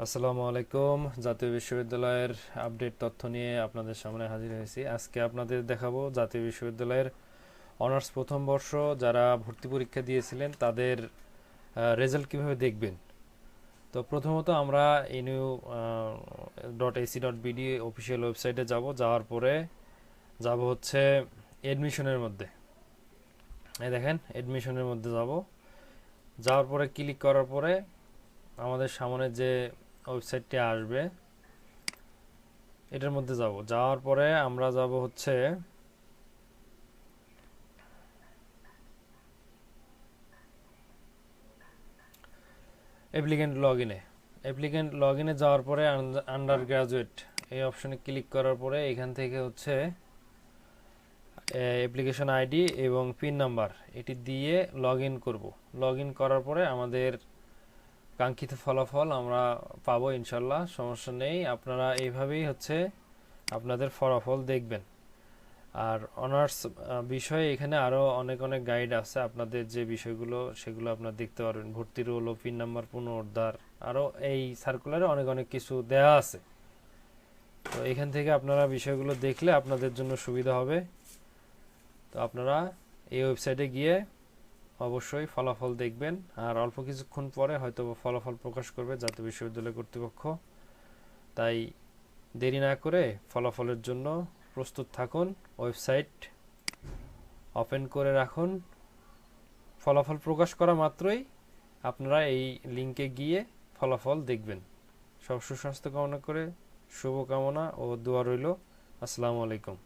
আসসালামু আলাইকুম। জাতীয় বিশ্ববিদ্যালয়ের আপডেট তথ্য নিয়ে আপনাদের সামনে হাজির হয়েছি। আজকে আপনাদের দেখাবো জাতীয় বিশ্ববিদ্যালয়ের অনার্স প্রথম বর্ষ যারা ভর্তি পরীক্ষা দিয়েছিলেন তাদের রেজাল্ট কিভাবে দেখবেন। তো প্রথমত আমরা এনইউ.ac.bd অফিসিয়াল ওয়েবসাইটে যাওয়ার পরে যাব হচ্ছে এডমিশনের মধ্যে। এই দেখেন এডমিশনের মধ্যে যাওয়ার পরে ক্লিক করার পরে আমাদের সামনে যে ওয়েবসাইটটি আসবে এটার মধ্যে যাওয়ার পরে আমরা যাব হচ্ছে অ্যাপ্লিকেন্ট লগ ইনে যাওয়ার পরে আন্ডার গ্রাজুয়েট এই অপশনে ক্লিক করার পরে এখান থেকে হচ্ছে অ্যাপ্লিকেশন আইডি এবং পিন নাম্বার এটি দিয়ে লগ ইন করবো। লগ ইন করার পরে আমাদের কাঙ্ক্ষিত ফলাফল আমরা পাবো ইনশাল্লাহ, সমস্যা নেই। আপনারা এইভাবেই হচ্ছে আপনাদের ফলাফল দেখবেন। আর অনার্স বিষয়ে এখানে আরও অনেক অনেক গাইড আছে, আপনাদের যে বিষয়গুলো সেগুলো আপনারা দেখতে পারবেন। ভর্তির রোল ও পিন নাম্বার পুনরুদ্ধার আরও এই সার্কুলারে অনেক অনেক কিছু দেয়া আছে। তো এখান থেকে আপনারা বিষয়গুলো দেখলে আপনাদের জন্য সুবিধা হবে। তো আপনারা এই ওয়েবসাইটে গিয়ে অবশ্যই ফলাফল দেখবেন। আর অল্প কিছুক্ষণ পরে হয়তো ফলাফল প্রকাশ করবে জাতীয় বিশ্ববিদ্যালয় কর্তৃপক্ষ। তাই দেরি না করে ফলাফলের জন্য প্রস্তুত থাকুন। ওয়েবসাইট ওপেন করে রাখুন। ফলাফল প্রকাশ করা মাত্রই আপনারা এই লিঙ্কে গিয়ে ফলাফল দেখবেন। সব সুস্বাস্থ্য কামনা করে শুভকামনা ও দোয়া রইল। আসসালামু আলাইকুম।